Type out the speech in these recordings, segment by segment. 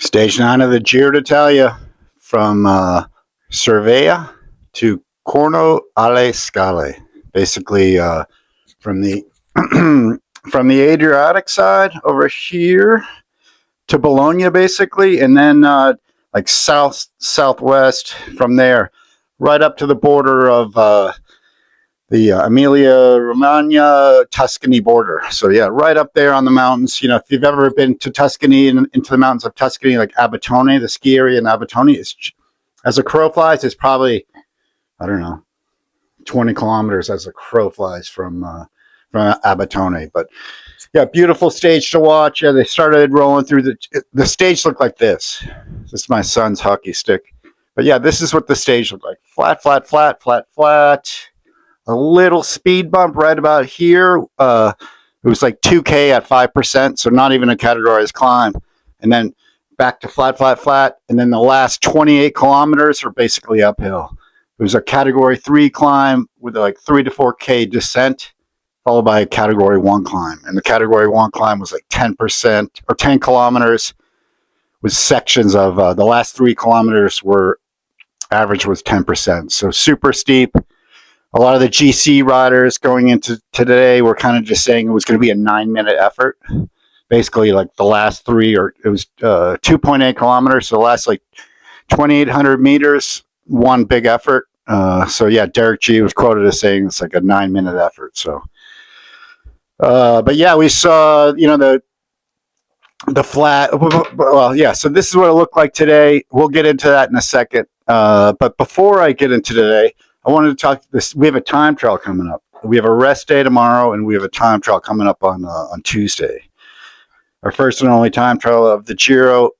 Stage 9 of the Giro d'Italia from Cervea to Corno alle Scale. Basically, from the from the Adriatic side over here to Bologna, basically, and then like southwest from there, right up to the border of the Emilia-Romagna Tuscany border. So yeah, right up there on the mountains. You know, if you've ever been to Tuscany and into the mountains of Tuscany, like Abetone, the ski area in Abetone, is as a crow flies, it's probably, I don't know, 20 kilometers as a crow flies from Abetone. But yeah, beautiful stage to watch. Yeah, they started rolling through the stage looked like this. This is my son's hockey stick. But yeah, this is what the stage looked like. Flat, flat, flat, flat, flat. A little speed bump right about here. It was like 2K at 5%, so not even a categorized climb. And then back to flat, flat, flat. And then the last 28 kilometers are basically uphill. It was a category 3 climb with like 3 to 4K descent, followed by a category 1 climb. And the category 1 climb was like 10% or 10 kilometers with sections of the last 3 kilometers were average was 10%. So super steep. A lot of the GC riders going into today were kind of just saying it was going to be a 9-minute effort. Basically, like the last 3, or it was 2.8 kilometers. So the last like 2,800 meters, one big effort. So yeah, Derek G was quoted as saying it's like a 9-minute effort. So, but yeah, we saw, you know, the flat. Well, yeah. So this is what it looked like today. We'll get into that in a second. But before I get into today, I wanted to talk this. We have a time trial coming up. We have a rest day tomorrow, and we have a time trial coming up on Tuesday. Our first and only time trial of the Giro.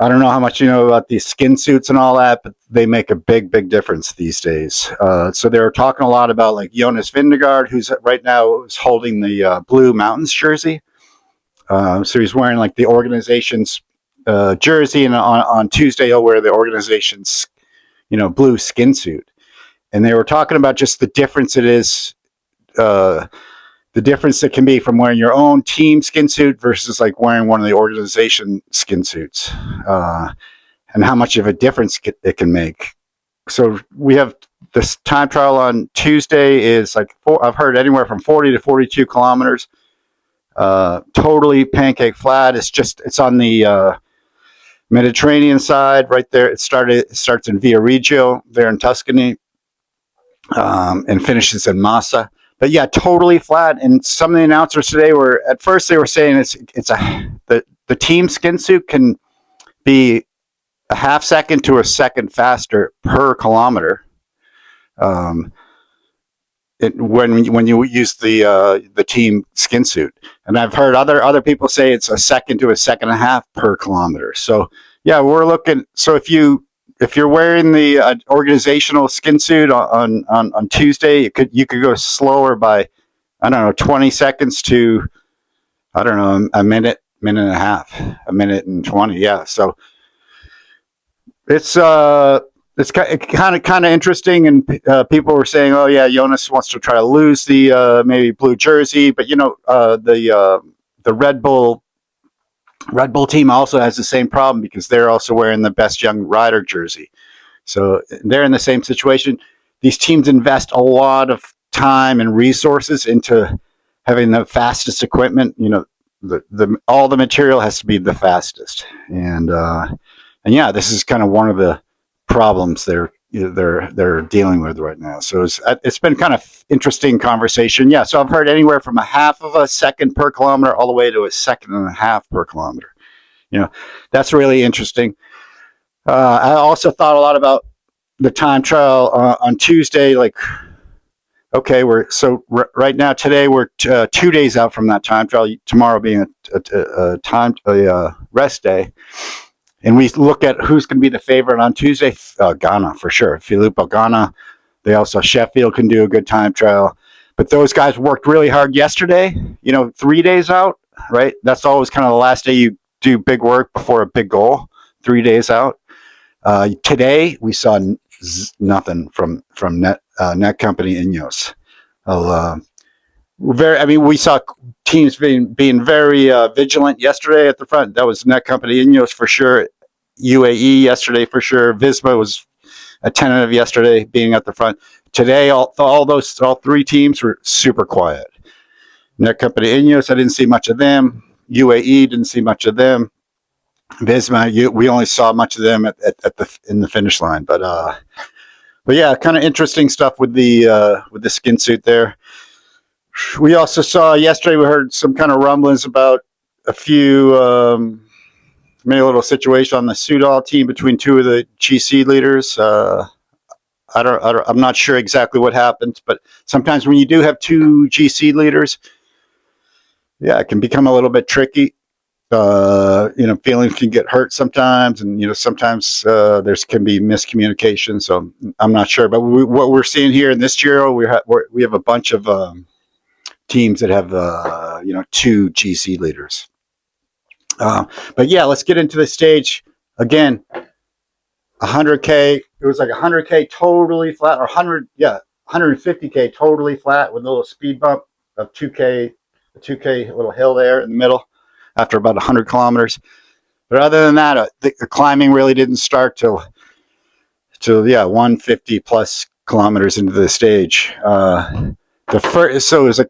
I don't know how much you know about these skin suits and all that, but they make a big, big difference these days. So they were talking a lot about like Jonas Vingegaard, who's right now is holding the Blue Mountains jersey. So he's wearing like the organization's jersey, and on Tuesday he'll wear the organization's, you know, blue skin suit. And they were talking about just the difference it is, the difference that can be from wearing your own team skin suit versus like wearing one of the organization skin suits, and how much of a difference it can make. So we have this time trial on Tuesday is like, I've heard anywhere from 40 to 42 kilometers, totally pancake flat. It's on the Mediterranean side right there. It starts in Viareggio there in Tuscany, and finishes in Massa. But yeah, totally flat. And some of the announcers today were, at first they were saying the team skin suit can be a half second to a second faster per kilometer. When you use the team skin suit, and I've heard other people say it's a second to a second and a half per kilometer. So yeah, we're looking. So if you're wearing the organizational skin suit on Tuesday, you could go slower by, I don't know, 20 seconds to, I don't know, a minute and a half, a minute and 20. Yeah, so it's kind of interesting, and people were saying, oh yeah, Jonas wants to try to lose the maybe blue jersey, but you know, the Red Bull team also has the same problem because they're also wearing the best young rider jersey, so they're in the same situation. These teams invest a lot of time and resources into having the fastest equipment. You know, all the material has to be the fastest, and yeah, this is kind of one of the problems they're dealing with right now. So it's been kind of interesting conversation. Yeah, so I've heard anywhere from a half of a second per kilometer all the way to a second and a half per kilometer. You know, that's really interesting. I also thought a lot about the time trial on Tuesday. Like, okay, right now today we're 2 days out from that time trial. Tomorrow being a rest day. And we look at who's going to be the favorite on Tuesday. Ghana, for sure. Filippo Ganna. They also, Sheffield can do a good time trial. But those guys worked really hard yesterday, you know, 3 days out, right? That's always kind of the last day you do big work before a big goal, 3 days out. Today, we saw nothing from Net Company Ineos. we saw teams being very vigilant yesterday at the front. That was Net Company Ineos for sure. UAE yesterday for sure. Visma was attentive yesterday, being at the front. Today, all three teams were super quiet. Net Company Ineos, I didn't see much of them. UAE didn't see much of them. Visma, we only saw much of them in the finish line. But yeah, kind of interesting stuff with the skin suit there. We also saw yesterday. We heard some kind of rumblings about a few maybe a little situation on the Soudal team between two of the GC leaders. I'm not sure exactly what happened, but sometimes when you do have two GC leaders, yeah, it can become a little bit tricky. Feelings can get hurt sometimes, and sometimes there can be miscommunication. So I'm not sure, but what we're seeing here in this Giro, we have a bunch of teams that have two GC leaders. But yeah, let's get into the stage again. 100K. It was like 100K totally flat, or 150K totally flat with a little speed bump of 2K, a 2K little hill there in the middle after about 100 kilometers. But other than that, the climbing really didn't start till 150 plus kilometers into the stage. It was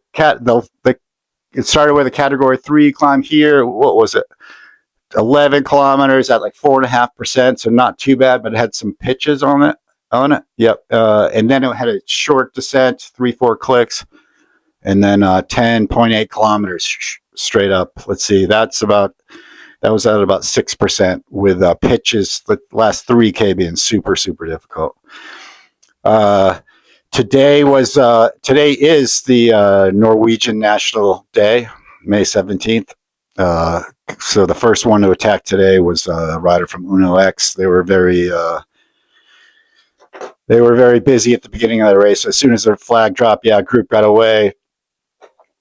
it started with a category 3 climb here. What was it? 11 kilometers at like 4.5%, so not too bad, but it had some pitches on it. Yep. And then it had a short descent, 3-4 clicks, and then 10.8 kilometers straight up. Let's see, that was at about 6% with pitches. The last 3K being super, super difficult. Today is the Norwegian National Day, May 17th. So the first one to attack today was a rider from Uno X. They were very busy at the beginning of the race. As soon as their flag dropped, a group got away.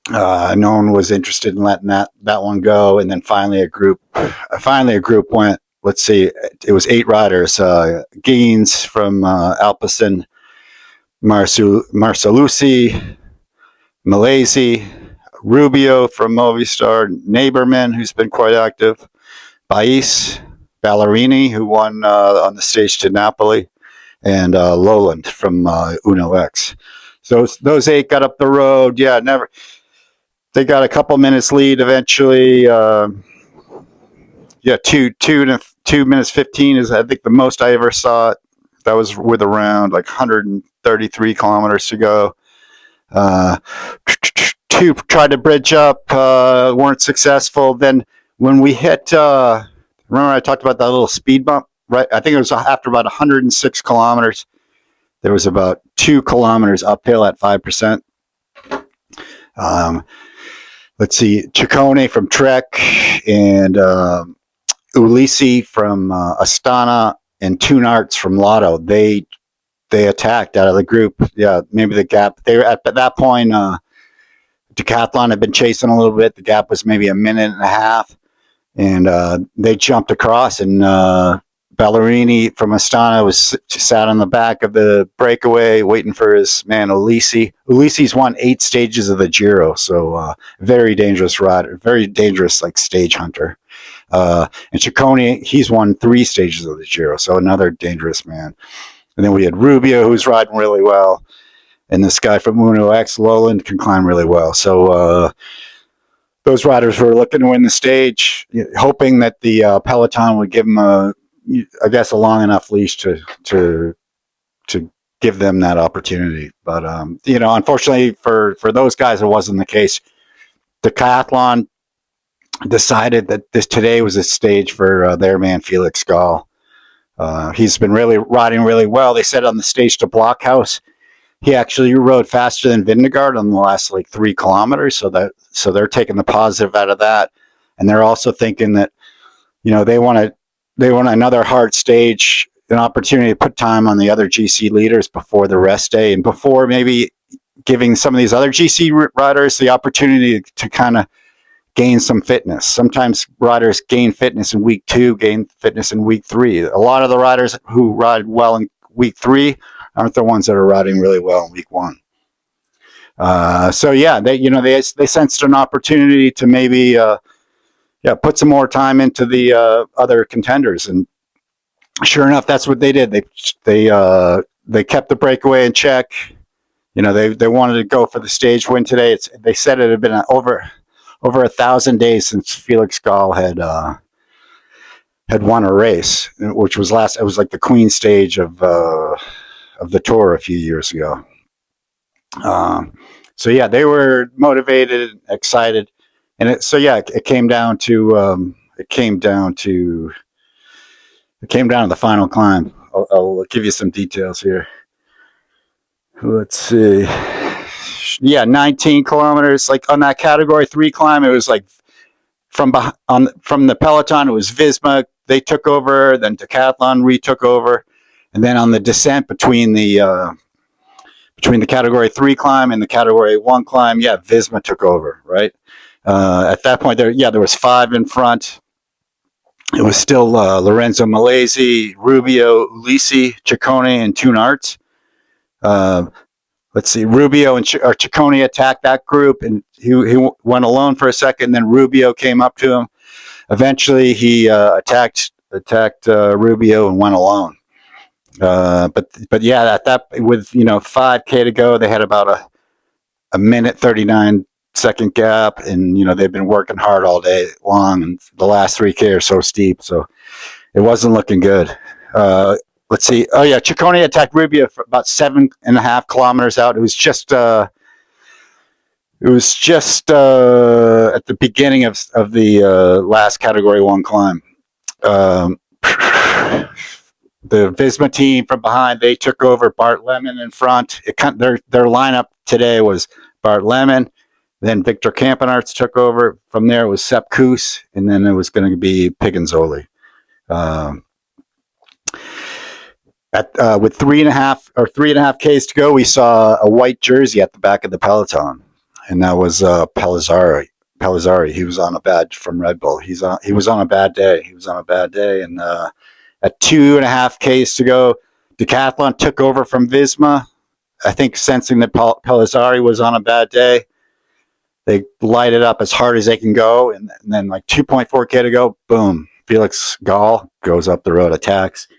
No one was interested in letting that one go, and then finally a group went. Let's see, it was 8 riders. Gaines from Alpecin, Marcelucci, Malaysi, Rubio from Movistar, Neighborman, who's been quite active, Bais, Ballerini, who won on the stage to Napoli, and Lowland from Uno X. So those 8 got up the road. Yeah, they got a couple minutes lead eventually. 2 minutes 15 is, I think, the most I ever saw it. That was with around like 133 kilometers to go. 2 tried to bridge up, weren't successful. Then when we hit, remember I talked about that little speed bump, right? I think it was after about 106 kilometers. There was about 2 kilometers uphill at 5%. Let's see, Ciccone from Trek and Ulisi from Astana and Toonarts from Lotto. They attacked out of the group. Yeah, maybe the gap. They were at that point. Decathlon had been chasing a little bit. The gap was maybe a minute and a half, and they jumped across. And Ballerini from Astana sat on the back of the breakaway waiting for his man Ulisi. Ulisi's won 8 stages of the Giro, so very dangerous rider, very dangerous stage hunter. And Ciccone, he's won 3 stages of the Giro, so another dangerous man. And then we had Rubio, who's riding really well, and this guy from Uno X, Lowland, can climb really well. So those riders were looking to win the stage, hoping that the peloton would give them a long enough leash to give them that opportunity. But unfortunately for those guys, it wasn't the case. Decathlon decided that today was a stage for their man Felix Gall. He's been riding really well. They said on the stage to Blockhouse, he actually rode faster than Vingegaard on the last 3 kilometers. So they're taking the positive out of that, and they're also thinking that they want another hard stage, an opportunity to put time on the other GC leaders before the rest day, and before maybe giving some of these other GC riders the opportunity to kind of gain some fitness. Sometimes riders gain fitness in week 2, gain fitness in week 3. A lot of the riders who ride well in week 3 aren't the ones that are riding really well in week 1. So yeah, they sensed an opportunity to maybe put some more time into the other contenders, and sure enough, that's what they did. They kept the breakaway in check. They wanted to go for the stage win today. They said it had been over 1,000 days since Felix Gall had won a race, which was it was like the Queen stage of the Tour a few years ago. So yeah, they were motivated, excited, and it came down to the final climb. I'll give you some details here. Let's see. Yeah, 19 kilometers. Like on that category 3 climb, it was like from the peloton, it was Visma. They took over. Then Decathlon retook over, and then on the descent between the category 3 climb and the category 1 climb, yeah, Visma took over. Right. At that point, there was 5 in front. It was still Lorenzo Malesi, Rubio, Ulisi, Ciccone, and Toon Arts. Let's see, Rubio and Ciccone attacked that group, and he went alone for a second. Then Rubio came up to him. Eventually, he attacked Rubio and went alone. But yeah, at that with 5K to go, they had about a minute 39-second gap, and they've been working hard all day long, and the last 3K are so steep, so it wasn't looking good. Let's see. Oh yeah, Ciccone attacked Rubio for about 7.5 kilometers out. It was just at the beginning of the last category 1 climb. The Visma team from behind, they took over. Bart Lemon in front. Their lineup today was Bart Lemon, then Victor Campenarts took over. From there it was Sepp Kuss, and then it was going to be Piganzoli. With 3.5 Ks to go, we saw a white jersey at the back of the peloton, and that was Pellizzari. He was on a bad from Red Bull. He was on a bad day. And at 2.5 Ks to go, Decathlon took over from Visma. I think sensing that Pellizzari was on a bad day, they light it up as hard as they can go, and then like 2.4 K to go, boom, Felix Gall goes up the road, attacks.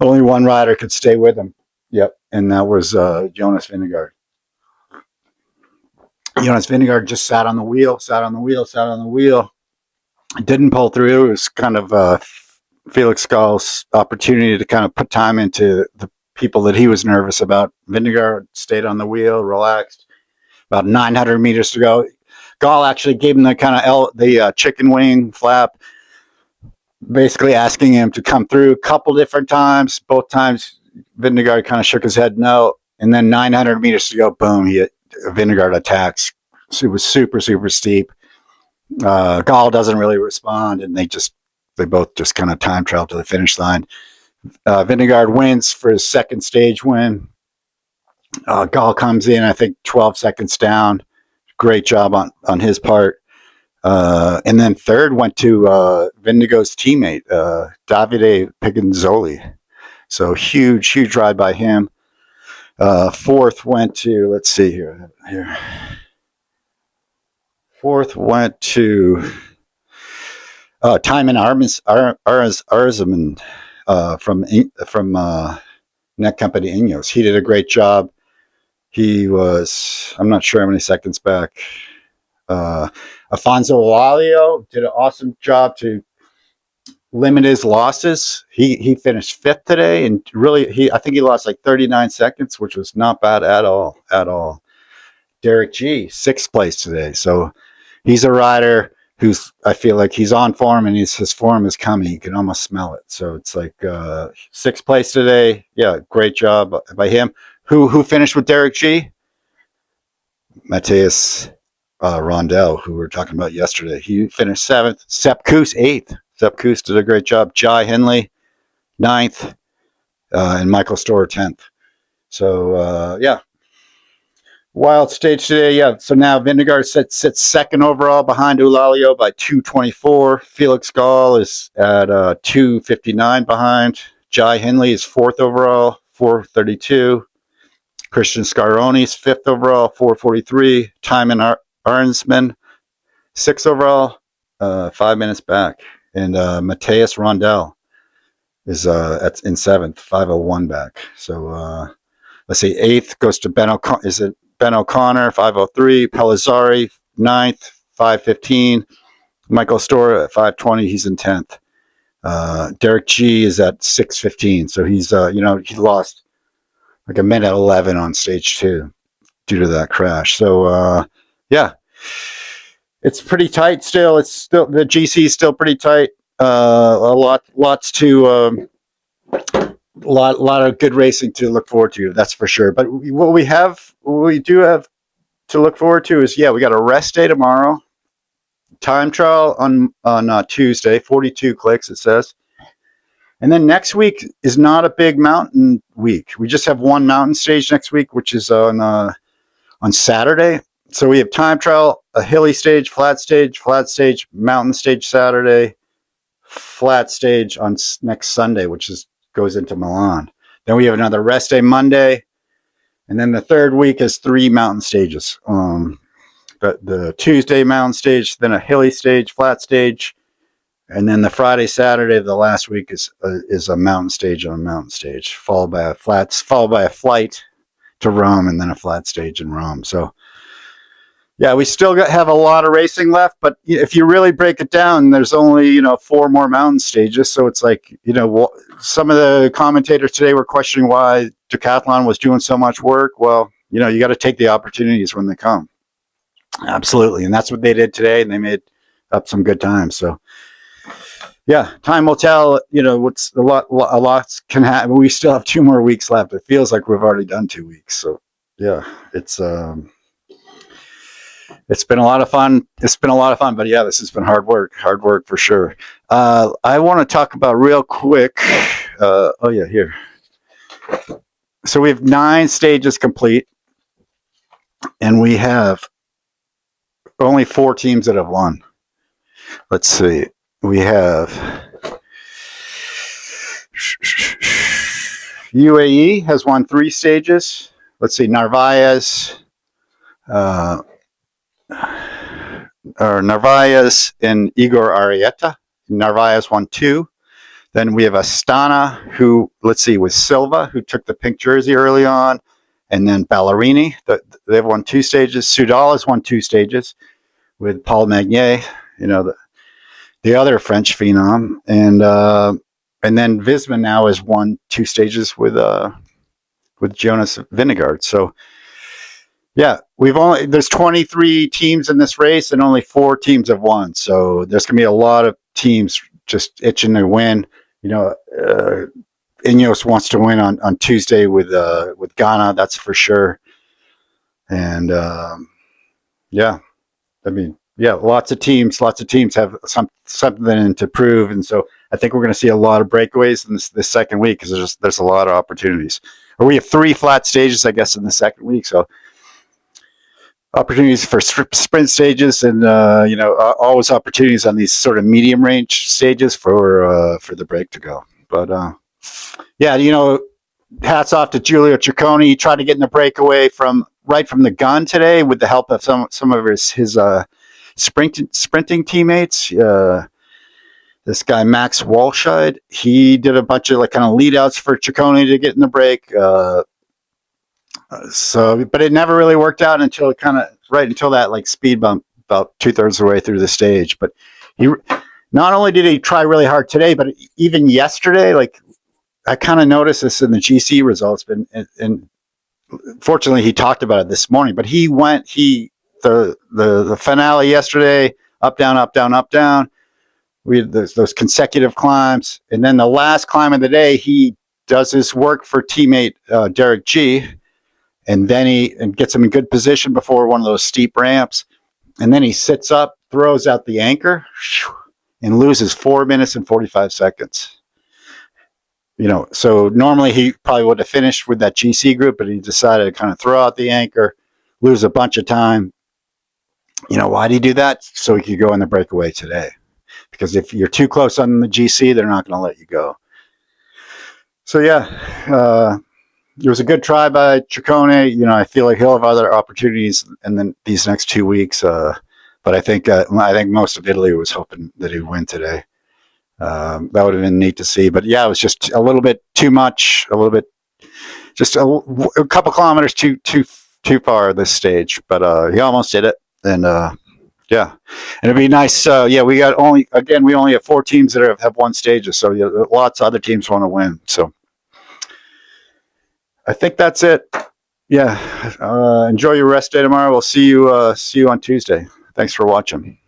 Only one rider could stay with him. Yep, and that was Jonas Vingegaard. Jonas Vingegaard just sat on the wheel. Didn't pull through. It was kind of Felix Gall's opportunity to kind of put time into the people that he was nervous about. Vingegaard stayed on the wheel, relaxed. About 900 meters to go. Gall actually gave him the kind of chicken wing flap, basically asking him to come through a couple different times. Both times, Vingegaard kind of shook his head no. And then 900 meters to go, boom, Vingegaard attacks. So it was super, super steep. Gall doesn't really respond, and they both just kind of time travel to the finish line. Vingegaard wins for his second stage win. Gall comes in, I think, 12 seconds down. Great job on his part. And then third went to Vingegaard's teammate, Davide Piganzoli. So huge ride by him. Fourth went to, let's see here. Fourth went to Timon Arzaman from Net Company Ineos. He did a great job. He was, I'm not sure how many seconds back. Afonso Lalio did an awesome job to limit his losses. He finished 5th today, and really, I think he lost like 39 seconds, which was not bad at all. Derek G, 6th place today. So he's a rider who's, I feel like he's on form, and his form is coming. You can almost smell it. So it's like 6th place today. Yeah, great job by him. Who finished with Derek G? Matthias Rondell, who we were talking about yesterday. He finished 7th. Sepp Kuss, 8th. Sepp Kuss did a great job. Jai Hindley, 9th. And Michael Storer, 10th. So, yeah. Wild stage today, yeah. So now Vingegaard sits 2nd overall behind Eulalio by 2:24. Felix Gall is at 2:59 behind. Jai Hindley is 4th overall, 4:32. Christian Scaroni's 5th overall, 4:43. Timon Arnsman, 6th overall, 5 minutes back. And Mateus Rondell is in 7th, 5:01 back. So let's see, 8th goes to Ben O'Connor, 5:03. Pellizzari, 9th, 5:15. Michael Stora at 5:20. He's in 10th. Derek G is at 6:15. So he's he lost like a minute 11 on stage 2 due to that crash. So yeah, it's pretty tight still. It's still, the GC is still pretty tight. Lot of good racing to look forward to, that's for sure. But what we do have to look forward to is, we got a rest day tomorrow, time trial on Tuesday, 42 clicks it says, and then next week is not a big mountain week. We just have one mountain stage next week, which is on Saturday. So we have time trial, a hilly stage, flat stage, mountain stage Saturday, flat stage on next Sunday, which goes into Milan. Then we have another rest day Monday, and then the third week is 3 mountain stages. The Tuesday mountain stage, then a hilly stage, flat stage, and then the Friday, Saturday of the last week is a mountain stage on a mountain stage, followed by a flight to Rome, and then a flat stage in Rome. So we still have a lot of racing left, but if you really break it down, there's only 4 more mountain stages. So it's like, some of the commentators today were questioning why Decathlon was doing so much work. Well, you got to take the opportunities when they come. Absolutely, and that's what they did today, and they made up some good times. So time will tell. What's a lot can happen. We still have 2 more weeks left. It feels like we've already done 2 weeks. So it's been a lot of fun. But this has been hard work for sure. I want to talk about real quick. Here. So we have 9 stages complete, and we have only 4 teams that have won. Let's see. We have UAE has won 3 stages. Let's see. Narvaez and Igor Arieta. Narvaez won 2. Then we have Astana, who, with Silva, who took the pink jersey early on, and then Ballerini. They've won 2 stages. Soudal has won 2 stages with Paul Magnier, the other French phenom, and then Visma now has won 2 stages with Jonas Vingegaard. So there's 23 teams in this race, and only 4 teams have won. So there's gonna be a lot of teams just itching to win. Ineos wants to win on Tuesday with Ghana, that's for sure. And lots of teams have something to prove, and so I think we're going to see a lot of breakaways in this second week, because there's a lot of opportunities. Or we have 3 flat stages, I guess, in the second week, so opportunities for sprint stages, and always opportunities on these sort of medium range stages for the break to go. But hats off to Giulio Ciccone. He tried to get in the breakaway right from the gun today with the help of some of his sprinting teammates. This guy Max Walscheid, he did a bunch of kind of lead outs for Ciccone to get in the break. But it never really worked out until that speed bump about 2/3 of the way through the stage. But he not only did he try really hard today, but even yesterday, I kind of noticed this in the GC results, and fortunately he talked about it this morning. But the finale yesterday, up down up down up down. We had those consecutive climbs, and then the last climb of the day, he does his work for teammate Derek G. And then he gets him in good position before one of those steep ramps. And then he sits up, throws out the anchor, and loses 4 minutes and 45 seconds. So normally he probably would have finished with that GC group, but he decided to kind of throw out the anchor, lose a bunch of time. Why did he do that? So he could go in the breakaway today. Because if you're too close on the GC, they're not going to let you go. So it was a good try by Ciccone. You know, I feel like he'll have other opportunities in these next 2 weeks. But I think most of Italy was hoping that he'd win today. That would have been neat to see. But yeah, it was just a little bit too much. A little bit, just a couple kilometers too far at this stage. But he almost did it. And yeah, and it'd be nice. We only have 4 teams that have won stages. So lots of other teams want to win. So I think that's it. Yeah. Enjoy your rest day tomorrow. We'll see you on Tuesday. Thanks for watching.